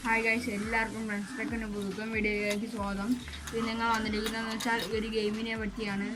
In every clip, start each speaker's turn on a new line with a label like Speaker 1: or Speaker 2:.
Speaker 1: Hi guys, എല്ലാവർക്കും friends ടെക്കിൻ്റെ പുതുക്കം വീഡിയോയിലേക്ക് സ്വാഗതം. ഇത് ഞങ്ങൾ വന്നിരിക്കുന്നതെന്ന് വെച്ചാൽ ഒരു ഗെയിമിനെ പറ്റിയാണ്.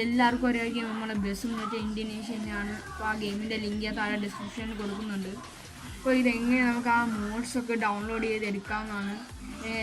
Speaker 1: എല്ലാവർക്കും ഒരേ ഗെയിം നമ്മളെ ബസ് എന്ന് വെച്ചാൽ ഇൻഡോനേഷ്യനാണ്. അപ്പോൾ ആ ഗെയിമിൻ്റെ ലിങ്ക് താഴെ ഡിസ്ക്രിപ്ഷനിൽ കൊടുക്കുന്നുണ്ട്. അപ്പോൾ ഇതെങ്ങനെ നമുക്ക് ആ മോഡ്സൊക്കെ ഡൗൺലോഡ് ചെയ്ത് എടുക്കാവുന്നതാണ്.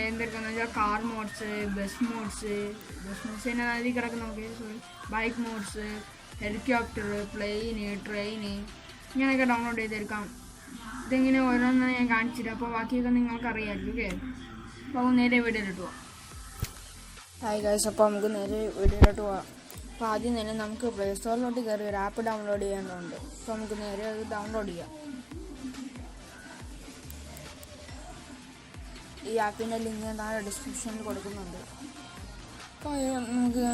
Speaker 1: എന്തൊക്കെയാണെന്ന് വെച്ചാൽ കാർ മോഡ്സ്, ബസ് മോഡ്സ് തന്നെ അതിൽ കിടക്കുന്ന ബൈക്ക് മോഡ്സ്, ഹെലികോപ്റ്റർ, പ്ലെയിന്, ട്രെയിന് ഇങ്ങനെയൊക്കെ ഡൗൺലോഡ് ചെയ്തെടുക്കാം. ഇതെങ്ങനെ ഓരോന്നാണ് ഞാൻ കാണിച്ചിട്ട്, അപ്പോൾ ബാക്കിയൊക്കെ നിങ്ങൾക്ക് അറിയാമായിരിക്കും. ഓക്കെ, അപ്പോൾ നേരെ വീഡിയോയിലോട്ട് പോവാം. ഹായ് ഗൈസ്, അപ്പോൾ നമുക്ക് നേരെ വീഡിയോയിലോട്ട് പോവാം. അപ്പോൾ ആദ്യം തന്നെ നമുക്ക് പ്ലേ സ്റ്റോറിലോട്ട് കയറി ഒരു ആപ്പ് ഡൗൺലോഡ് ചെയ്യാനുണ്ട്. അപ്പോൾ നമുക്ക് നേരെ അത് ഡൗൺലോഡ് ചെയ്യാം. ഈ ആപ്പിൻ്റെ ലിങ്ക് താഴെ ഡിസ്ക്രിപ്ഷനിൽ കൊടുക്കുന്നുണ്ട്. അപ്പോൾ നമുക്ക്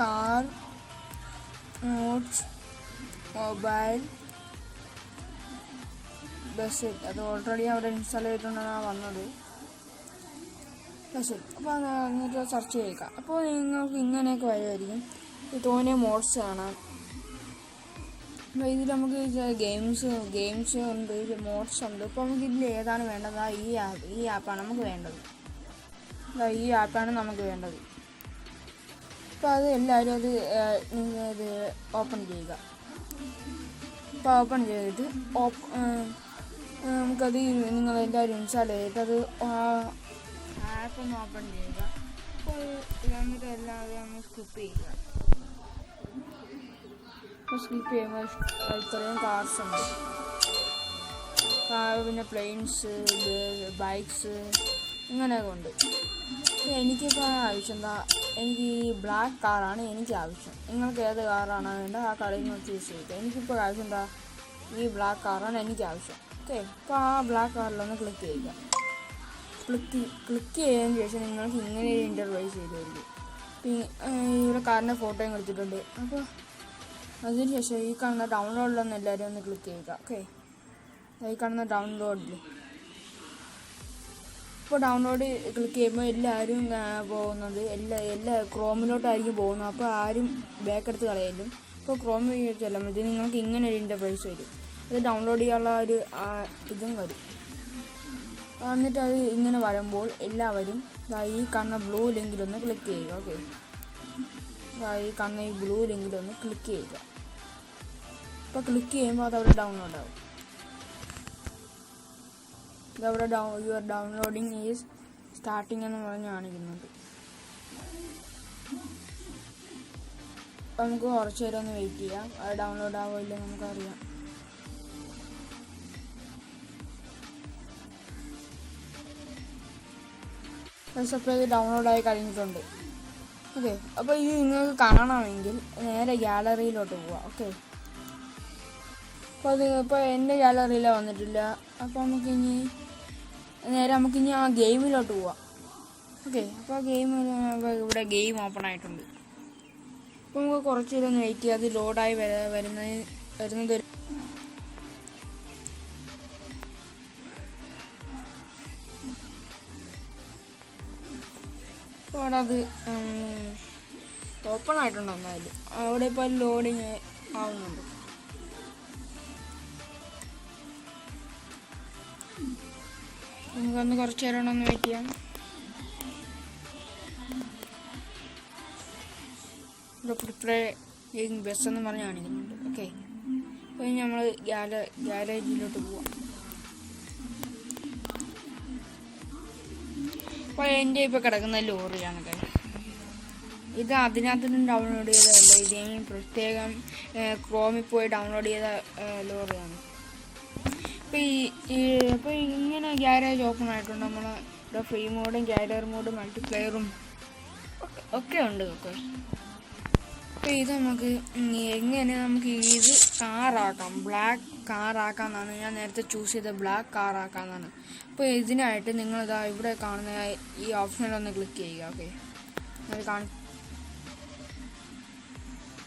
Speaker 1: കാർ മോഡ്സ്, മൊബൈൽ, ബസ്, അത് ഓൾറെഡി അവിടെ ഇൻസ്റ്റാൾ ചെയ്തിട്ടുണ്ടെന്നാണ് വന്നത്. ബസ് അപ്പോൾ എന്നിട്ട് സെർച്ച് ചെയ്യുക. അപ്പോൾ നിങ്ങൾക്ക് ഇങ്ങനെയൊക്കെ വരുമായിരിക്കും. ഇത് തോന്നിയ മോഡ്സ് കാണാം. അപ്പോൾ ഇതിൽ നമുക്ക് ഗെയിംസ് ഉണ്ട്, മോഡ്സ് ഉണ്ട്. ഇപ്പോൾ നമുക്ക് ഇതിൽ ഏതാണ് വേണ്ടത്? ഈ ആപ്പാണ് നമുക്ക് വേണ്ടത്. ഈ ആപ്പാണ് നമുക്ക് വേണ്ടത്. അപ്പോൾ അത് എല്ലാവരും ഇത് ഓപ്പൺ ചെയ്യുക. അപ്പോൾ ഓപ്പൺ ചെയ്തിട്ട് നമുക്കത് നിങ്ങളെല്ലാവരും ഇൻസ്റ്റാൾ ചെയ്തിട്ട് അത് ആപ്പൊന്ന് ഓപ്പൺ ചെയ്യുക. അപ്പോൾ എന്നിട്ട് എല്ലാവരും ഒന്ന് സ്കിപ്പ് ചെയ്യുക. അപ്പോൾ സ്കിപ്പ് ചെയ്യുമ്പോൾ ഇത്രയും കാർസ് ഉണ്ട്. പിന്നെ പ്ലെയിൻസ്, ബൈക്സ് ഇങ്ങനെയൊക്കെ ഉണ്ട്. എനിക്കിപ്പോൾ ആവശ്യം എനിക്ക് ഈ ബ്ലാക്ക് കാറാണ് എനിക്ക് ആവശ്യം. നിങ്ങൾക്ക് ഏത് കാറാണ് വേണ്ടത് ആ കടയിൽ നിന്ന് ചൂസ് ചെയ്യുക. എനിക്കിപ്പോൾ ആവശ്യം ഈ ബ്ലാക്ക് കാറാണ് എനിക്ക് ആവശ്യം. ഓക്കെ, അപ്പോൾ ആ ബ്ലാക്ക് കാറിലൊന്ന് ക്ലിക്ക് ചെയ്യുക. ക്ലിക്ക് ചെയ്തതിന് ശേഷം നിങ്ങൾക്ക് ഇങ്ങനെ ഒരു ഇൻ്റർവൈസ് ചെയ്ത് തരും. ഇവിടെ കാറിൻ്റെ ഫോട്ടോയും കൊടുത്തിട്ടുണ്ട്. അപ്പോൾ അതിന് ശേഷം ഈ കാണുന്ന ഡൗൺലോഡിലൊന്ന് എല്ലാവരും ഒന്ന് ക്ലിക്ക് ചെയ്യുക. ഓക്കെ, ഈ കാണുന്ന ഡൗൺലോഡിൽ ഇപ്പോൾ ഡൗൺലോഡ് ക്ലിക്ക് ചെയ്യുമ്പോൾ എല്ലാവരും പോകുന്നത് എല്ലാ ക്രോമിലോട്ടായിരിക്കും പോകുന്നത്. അപ്പോൾ ആരും ബാക്കെടുത്ത് കളയലും. ഇപ്പോൾ ക്രോമിൽ ചെല്ലുമ്പോഴത്തേക്ക് നിങ്ങൾക്ക് ഇങ്ങനെ ഒരു ഇൻ്റർഫേസ് വരും. അത് ഡൗൺലോഡ് ചെയ്യാനുള്ള ഒരു ഇതും വരും. എന്നിട്ട് അത് ഇങ്ങനെ വരുമ്പോൾ എല്ലാവരും ഈ കാണുന്ന ബ്ലൂ ലിങ്കിലൊന്ന് ക്ലിക്ക് ചെയ്യുക. ഓക്കെ, ഈ കാണുന്ന ഈ ബ്ലൂ ലിങ്കിലൊന്ന് ക്ലിക്ക് ചെയ്യുക. ഇപ്പോൾ ക്ലിക്ക് ചെയ്യുമ്പോൾ അതവിടെ ഡൗൺലോഡ് ആവും. ഇതവിടെ യുവർ ഡൗൺലോഡിങ് ഈസ് സ്റ്റാർട്ടിങ് എന്ന് പറഞ്ഞ് കാണിക്കുന്നുണ്ട്. അപ്പോൾ നമുക്ക് കുറച്ച് നേരം ഒന്ന് വെയിറ്റ് ചെയ്യാം. അത് ഡൗൺലോഡ് ആവുമല്ലോ നമുക്കറിയാം. അപ്പോൾ ഇത് ഡൗൺലോഡായി കഴിഞ്ഞിട്ടുണ്ട്. ഓക്കെ, അപ്പോൾ ഇത് നിങ്ങൾക്ക് കാണണമെങ്കിൽ നേരെ ഗാലറിയിലോട്ട് പോവാം. ഓക്കെ, അപ്പോൾ ഇപ്പോൾ എൻ്റെ ഗാലറിയിലാണ് വന്നിട്ടില്ല. അപ്പോൾ നമുക്കിനി ആ ഗെയിമിലോട്ട് പോവാം. ഓക്കെ, അപ്പോൾ ഇവിടെ ഗെയിം ഓപ്പൺ ആയിട്ടുണ്ട്. അപ്പോൾ നമുക്ക് കുറച്ച് നേരം ഒന്ന് വെയിറ്റ് ചെയ്യാം. അത് ലോഡായി വരുന്നത് അപ്പോൾ അവിടെ അത് ഓപ്പൺ ആയിട്ടുണ്ട്. എന്നാലും അവിടെ ഇപ്പോൾ ലോഡിങ് ആവുന്നുണ്ട്. നമുക്കൊന്ന് കുറച്ച് നേരം ഒന്ന് വെയിറ്റ് ചെയ്യാം. ഇവിടെ പ്രിപ്പയറിംഗ് ബസ് എന്ന് പറഞ്ഞ് കാണിക്കുന്നുണ്ട്. ഓക്കെ, അപ്പോൾ ഇനി നമ്മൾ ഗ്യാരേജിലോട്ട് പോവാം. അപ്പോൾ എൻ്റെ ഇപ്പോൾ കിടക്കുന്ന ലോറിയാണത്. ഇത് അതിനകത്തുനിന്ന് ഡൗൺലോഡ് ചെയ്തതല്ല. ഇത് പ്രത്യേകം ക്രോമിൽ പോയി ഡൗൺലോഡ് ചെയ്ത ലോറിയാണ്. അപ്പോൾ ഇങ്ങനെ ഗ്യാരേജ് ഓപ്പൺ ആയിട്ടുണ്ട്. ഇവിടെ ഫ്രീ മോഡും ഗ്യാലറി മോഡും മൾട്ടിപ്ലെയറും ഒക്കെ ഉണ്ട്. അപ്പോൾ ഇത് എങ്ങനെ നമുക്ക് ഇത് കാറാക്കാം, ബ്ലാക്ക് കാറാക്കാമെന്നാണ് ഞാൻ നേരത്തെ ചൂസ് ചെയ്ത ബ്ലാക്ക് കാറാക്കാമെന്നാണ്. അപ്പോൾ ഇതിനായിട്ട് നിങ്ങളിതാ ഇവിടെ കാണുന്ന ഈ ഓപ്ഷനിലൊന്ന് ക്ലിക്ക് ചെയ്യുക. ഓക്കെ,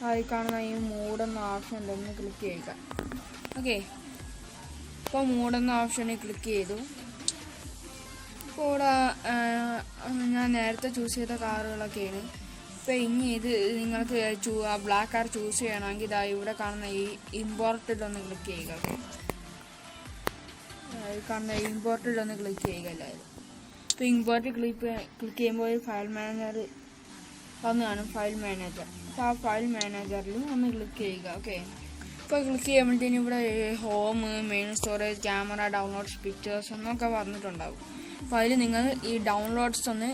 Speaker 1: അതിൽ കാണുന്ന ഈ മൂടെന്ന ഓപ്ഷനിലൊന്ന് ക്ലിക്ക് ചെയ്യുക. ഓക്കെ, ഇപ്പോൾ മൂടെന്ന ഓപ്ഷനിൽ ക്ലിക്ക് ചെയ്തു. ഇപ്പോൾ ഇവിടെ ഞാൻ നേരത്തെ ചൂസ് ചെയ്ത കാറുകളൊക്കെയാണ്. ഇപ്പോൾ ഇനി ഇത് നിങ്ങൾക്ക് ആ ബ്ലാക്ക് കാർ ചൂസ് ചെയ്യണമെങ്കിൽ ഇതാ ഇവിടെ കാണുന്ന ഈ ഇമ്പോർട്ടിലൊന്ന് ക്ലിക്ക് ചെയ്യുക. കാണുന്ന ഇമ്പോർട്ടിലൊന്ന് ക്ലിക്ക് ചെയ്യുക എല്ലാവരും. ഇപ്പോൾ ഇമ്പോർട്ട് ക്ലിക്ക് ചെയ്യുമ്പോൾ ഫയൽ മാനേജർ വന്ന് കാണും, ഫയൽ മാനേജർ. അപ്പോൾ ആ ഫയൽ മാനേജറിൽ ഒന്ന് ക്ലിക്ക് ചെയ്യുക. ഓക്കെ, ഇപ്പോൾ ക്ലിക്ക് ചെയ്യുമ്പോഴത്തേനും ഇവിടെ home, main storage, camera, downloads, pictures എന്നൊക്കെ വന്നിട്ടുണ്ടാവും. അപ്പോൾ അതിൽ നിങ്ങൾ ഈ ഡൗൺലോഡ്സ് ഒന്ന്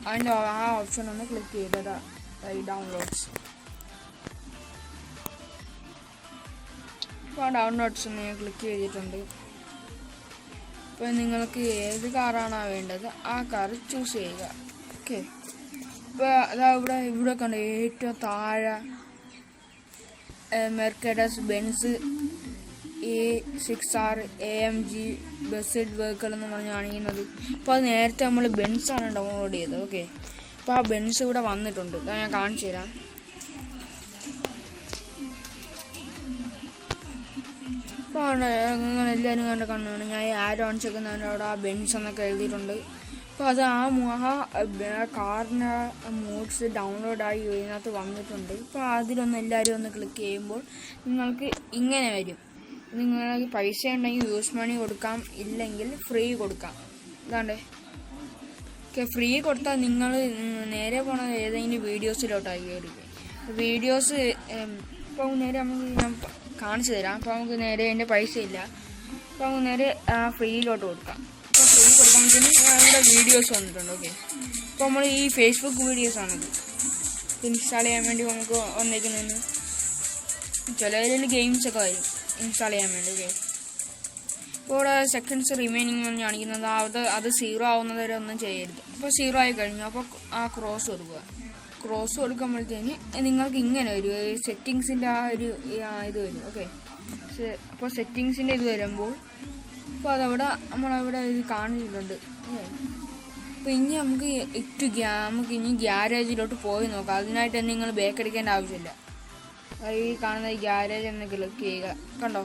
Speaker 1: അതിൻ്റെ ആ ഓപ്ഷൻ ഒന്ന് ക്ലിക്ക് ചെയ്തതാ. ഈ ഡൗൺലോഡ്സ്, അപ്പോൾ ആ ഡൗൺലോഡ്സ് ഒന്ന് ഞാൻ ക്ലിക്ക് ചെയ്തിട്ടുണ്ട്. അപ്പോൾ നിങ്ങൾക്ക് ഏത് കാറാണോ വേണ്ടത് ആ കാർ ചൂസ് ചെയ്യുക. ഓക്കെ, ഇപ്പോൾ അതാ ഇവിടെ കണ്ട് ഏറ്റവും താഴെ Mercedes Benz A6R AMG best vehicle എന്ന് പറഞ്ഞ് കാണിക്കുന്നത്. അപ്പോൾ അത് നേരത്തെ നമ്മൾ ബെൻസാണ് ഡൗൺലോഡ് ചെയ്തത്. ഓക്കെ, അപ്പോൾ ആ ബെൻസ് ഇവിടെ വന്നിട്ടുണ്ട്, ഞാൻ കാണിച്ചു തരാം. അപ്പോൾ നിങ്ങൾ എല്ലാവരും കണ്ട് കണ്ണാണ് ഞാൻ ആരോ കാണിച്ചേക്കുന്നതിൻ്റെ അവിടെ ആ ബെൻസ് എന്നൊക്കെ എഴുതിയിട്ടുണ്ട്. അപ്പോൾ അത് ആ കാറിൻ്റെ മോഡ്സ് ഡൗൺലോഡായി ഇതിനകത്ത് വന്നിട്ടുണ്ട്. ഇപ്പോൾ അതിലൊന്ന് എല്ലാവരും ഒന്ന് ക്ലിക്ക് ചെയ്യുമ്പോൾ നിങ്ങൾക്ക് ഇങ്ങനെ വരും. നിങ്ങൾക്ക് പൈസ ഉണ്ടെങ്കിൽ യൂസ് മണി കൊടുക്കാം, ഇല്ലെങ്കിൽ ഫ്രീ കൊടുക്കാം. ഇതാണ്ടേ, ഓക്കെ, ഫ്രീ കൊടുത്താൽ നിങ്ങൾ നേരെ പോണ ഏതെങ്കിലും വീഡിയോസിലോട്ടായി കയറി. വീഡിയോസ് ഇപ്പോൾ നേരെ നമുക്ക് ഞാൻ കാണിച്ചു തരാം. അപ്പോൾ നമുക്ക് നേരെ അതിൻ്റെ പൈസ ഇല്ല, അപ്പോൾ നമുക്ക് നേരെ ഫ്രീയിലോട്ട് കൊടുക്കാം. അപ്പോൾ ഫ്രീ കൊടുക്കുമ്പോഴത്തേന് ഇവിടെ വീഡിയോസ് വന്നിട്ടുണ്ട്. ഓക്കെ, അപ്പോൾ നമ്മൾ ഈ ഫേസ്ബുക്ക് വീഡിയോസാണിത് ഇൻസ്റ്റാൾ ചെയ്യാൻ വേണ്ടി നമുക്ക് വന്നേക്കുന്നതിന്. ചിലതിൽ ഗെയിംസൊക്കെ വരും ഇൻസ്റ്റാൾ ചെയ്യാൻ വേണ്ടി. ഓക്കെ, ഇപ്പോൾ ഇവിടെ സെക്കൻഡ്സ് റിമൈനിങ് എന്ന് കാണിക്കുന്നത് അത് 0 ആവുന്നത് വരെ ഒന്നും ചെയ്യരുത്. അപ്പോൾ 0 ആയി കഴിഞ്ഞു. അപ്പോൾ ആ ക്രോസ് കൊടുക്കുക. ക്രോസ് കൊടുക്കുമ്പോഴത്തേന് നിങ്ങൾക്ക് ഇങ്ങനെ വരും, സെറ്റിങ്സിൻ്റെ ആ ഒരു ഇത് വരും. ഓക്കെ, അപ്പോൾ സെറ്റിങ്സിൻ്റെ ഇത് വരുമ്പോൾ അപ്പോൾ അതവിടെ നമ്മളവിടെ ഇത് കാണിച്ചിട്ടുണ്ട്. അപ്പോൾ ഇനി നമുക്ക് ഇനി ഗ്യാരേജിലോട്ട് പോയി നോക്കാം. അതിനായിട്ട് തന്നെ നിങ്ങൾ ബേക്ക് അടിക്കേണ്ട ആവശ്യമില്ല. ഈ കാണുന്ന ഈ ഗ്യാരേജ് ഒന്ന് ക്ലിക്ക് ചെയ്യുക. കണ്ടോ,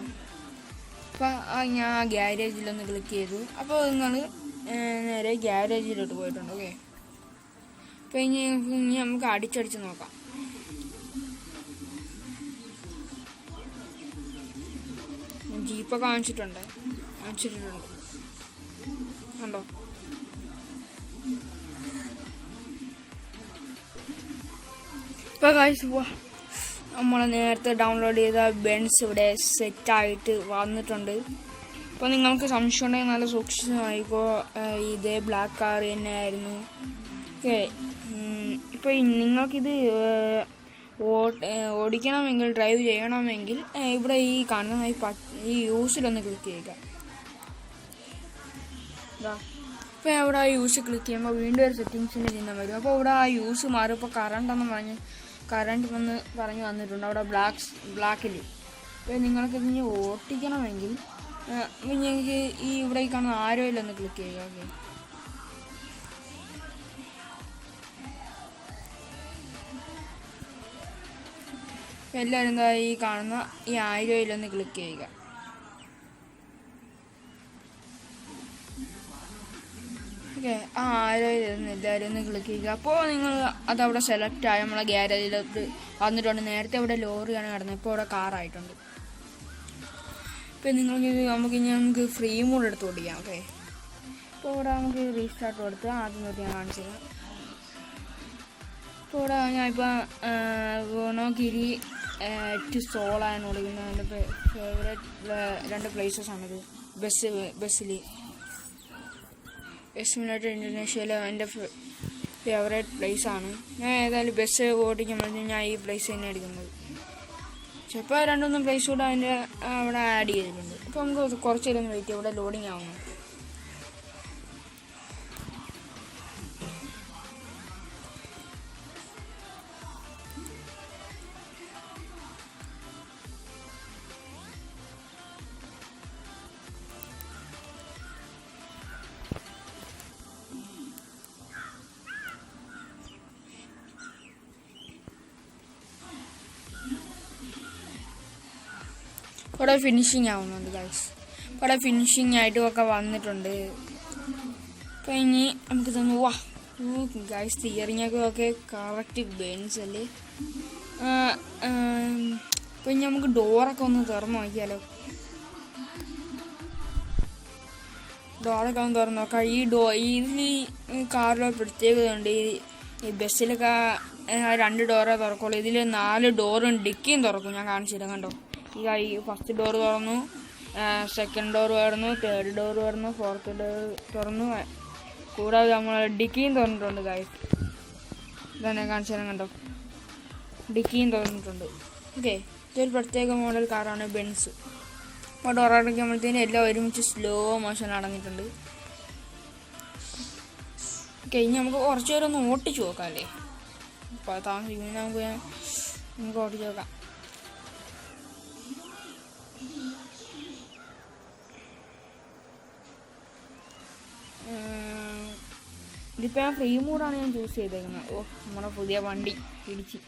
Speaker 1: അപ്പോൾ ഞാൻ ആ ഗ്യാരേജിലൊന്ന് ക്ലിക്ക് ചെയ്തു. അപ്പോൾ നിങ്ങൾ നേരെ ഗ്യാരേജിലോട്ട് പോയിട്ടുണ്ട്. ഓക്കെ, അപ്പോൾ ഇനി നമുക്ക് അടിച്ചടിച്ച് നോക്കാം. ജീപ്പൊക്കെ കാണിച്ചിട്ടുണ്ട് കണ്ടോ. ഇപ്പോൾ ഗൈസ് നമ്മൾ നേരത്തെ ഡൗൺലോഡ് ചെയ്ത ബെൻസ് ഇവിടെ സെറ്റായിട്ട് വന്നിട്ടുണ്ട്. അപ്പോൾ നിങ്ങൾക്ക് സംശയം ഉണ്ടെങ്കിൽ നല്ല സൂക്ഷിച്ചതായി. ഇപ്പോൾ ഇതേ ബ്ലാക്ക് കാർ തന്നെയായിരുന്നു. ഓക്കെ, ഇപ്പോൾ നിങ്ങൾക്കിത് ഓടിക്കണമെങ്കിൽ, ഡ്രൈവ് ചെയ്യണമെങ്കിൽ ഇവിടെ ഈ കാണുന്ന ഈ യൂസിലൊന്ന് ക്ലിക്ക് ചെയ്യുക. ഇപ്പോൾ അവിടെ ആ യൂസ് ക്ലിക്ക് ചെയ്യുമ്പോൾ വീണ്ടും ഒരു സെറ്റിങ്സിൻ്റെ ചിഹ്നം വരും. അപ്പോൾ ഇവിടെ ആ യൂസ് മാറും. ഇപ്പോൾ കറണ്ട് പറഞ്ഞ് വന്നിട്ടുണ്ട് അവിടെ ബ്ലാക്കിൽ. അപ്പോൾ നിങ്ങൾക്ക് ഇതിന് ഓട്ടിക്കണമെങ്കിൽ നിങ്ങൾക്ക് ഈ ഇവിടെ കാണുന്ന ആരോയിലൊന്ന് ക്ലിക്ക് ചെയ്യുക. ഓക്കെ, എല്ലാവരും എന്താ ഈ കാണുന്ന ഈ ആരോയിലൊന്ന് ക്ലിക്ക് ചെയ്യുക. ഓക്കെ, ആ ആരോയിലൊന്ന് എല്ലാവരും ഒന്ന് ക്ലിക്ക് ചെയ്യുക. അപ്പോൾ നിങ്ങൾ അതവിടെ സെലക്ട് ആയി നമ്മളെ ഗ്യാരേജിലോട്ട് വന്നിട്ടുണ്ട്. നേരത്തെ ഇവിടെ ലോറിയാണ് കിടന്നത്, ഇപ്പോൾ ഇവിടെ കാറായിട്ടുണ്ട്. ഇപ്പോൾ നമുക്ക് ഫ്രീ മോഡ് എടുത്ത് ഓടിക്കാം. ഓക്കെ, ഇപ്പോൾ ഇവിടെ നമുക്ക് റീസ്റ്റാർട്ട് കൊടുത്ത് ആദ്യം തൊട്ട് ഞാൻ കാണിച്ചത്. ഇപ്പോൾ ഇവിടെ ഞാനിപ്പോൾ നോക്കിരി ടു സോളാണ് ഓടിക്കുന്നത്. എൻ്റെ ഫേവറേറ്റ് 2 പ്ലേസസാണിത്. ബസ്സിൽ സിമുലേറ്റർ ഇന്തോനേഷ്യയിലെ എൻ്റെ ഫേവറേറ്റ് പ്ലേസാണ്. ഞാൻ ഏതായാലും ബസ് ഓടിക്കുമ്പോഴത്തേക്കും ഞാൻ ഈ പ്ലേസ് തന്നെ എടുക്കുന്നത്. ചിലപ്പോൾ 2-3 പ്ലേസ് കൂടെ അതിൻ്റെ അവിടെ ആഡ് ചെയ്തിട്ടുണ്ട്. അപ്പോൾ നമുക്ക് കുറച്ച് നേരം വെയിറ്റ് ചെയ്യാം. ഇവിടെ ലോഡിങ് ആവുന്നു. ഇവിടെ ഫിനിഷിങ് ആവുന്നുണ്ട് ഗൈസ്. ഇവിടെ ഫിനിഷിങ് ആയിട്ടുമൊക്കെ വന്നിട്ടുണ്ട്. അപ്പോൾ ഇനി നമുക്ക് തന്നെ ഗൈസ് തിയറിങ്ങൊക്കെ കറക്റ്റ് ബെൻസ് അല്ലേ. അപ്പോൾ ഇനി നമുക്ക് ഡോറൊക്കെ ഒന്ന് തുറന്ന് നോക്കിയാലോ. ഡോറൊക്കെ ഒന്ന് തുറന്നു നോക്കാം. ഇതിൽ ഈ കാറിൽ പ്രത്യേകതയുണ്ട്. ഈ ബസ്സിലൊക്കെ 2 ഡോറേ തുറക്കുള്ളൂ. ഇതിൽ 4 ഡോറും ഡിക്കിയും തുറക്കും. ഞാൻ കാണിച്ചു തരാം. കണ്ടോ, ഈ ഫസ്റ്റ് ഡോർ തുറന്നു, സെക്കൻഡ് ഡോർ തുറന്നു, തേർഡ് ഡോർ തുറന്നു, ഫോർത്ത് ഡോർ തുറന്നു, കൂടാതെ നമ്മൾ ഡിക്കിയും തുറന്നിട്ടുണ്ട് ഗൈസ്. ഇതാണ് ഞാൻ കാണിച്ചു തരാം. കണ്ടോ, ഡിക്കിയും തുറന്നിട്ടുണ്ട്. ഓക്കെ, ഇതൊരു പ്രത്യേക മോഡൽ കാറാണ് ബെൻസ്. അപ്പോൾ ഡോർ അടയ്ക്കുമ്പോഴത്തേനും എല്ലാം ഒരുമിച്ച് സ്ലോ മോഷൻ അടങ്ങിയിട്ടുണ്ട്. ഓക്കെ, ഇനി നമുക്ക് കുറച്ച് പേര് ഒന്ന് ഓട്ടിച്ച് നോക്കാം അല്ലേ. അപ്പോൾ താമസിക്കുന്നത് നമുക്ക് ഓട്ടിച്ച് നോക്കാം. ഇതിപ്പോൾ ഞാൻ ഫ്രീ മോഡാണ് ഞാൻ ചൂസ് ചെയ്തേക്കുന്നത്. ഓ, നമ്മുടെ പുതിയ വണ്ടി പിടിച്ച്.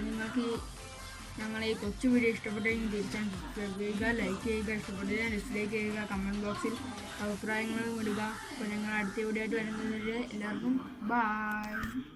Speaker 1: നിങ്ങൾക്ക് ഞങ്ങളെ ഈ കൊച്ചു വീഡിയോ ഇഷ്ടപ്പെട്ടെങ്കിൽ തീർച്ചയായും സബ്സ്ക്രൈബ് ചെയ്യുക, ലൈക്ക് ചെയ്യുക, ഇഷ്ടപ്പെട്ടില്ല ഡിസ്ലൈക്ക് ചെയ്യുക, കമൻറ്റ് ബോക്സിൽ അഭിപ്രായങ്ങളും ഇടുക. അപ്പോൾ ഞങ്ങൾ അടുത്ത വീഡിയോ ആയിട്ട് വരുന്നതിന് എല്ലാവർക്കും ബൈ.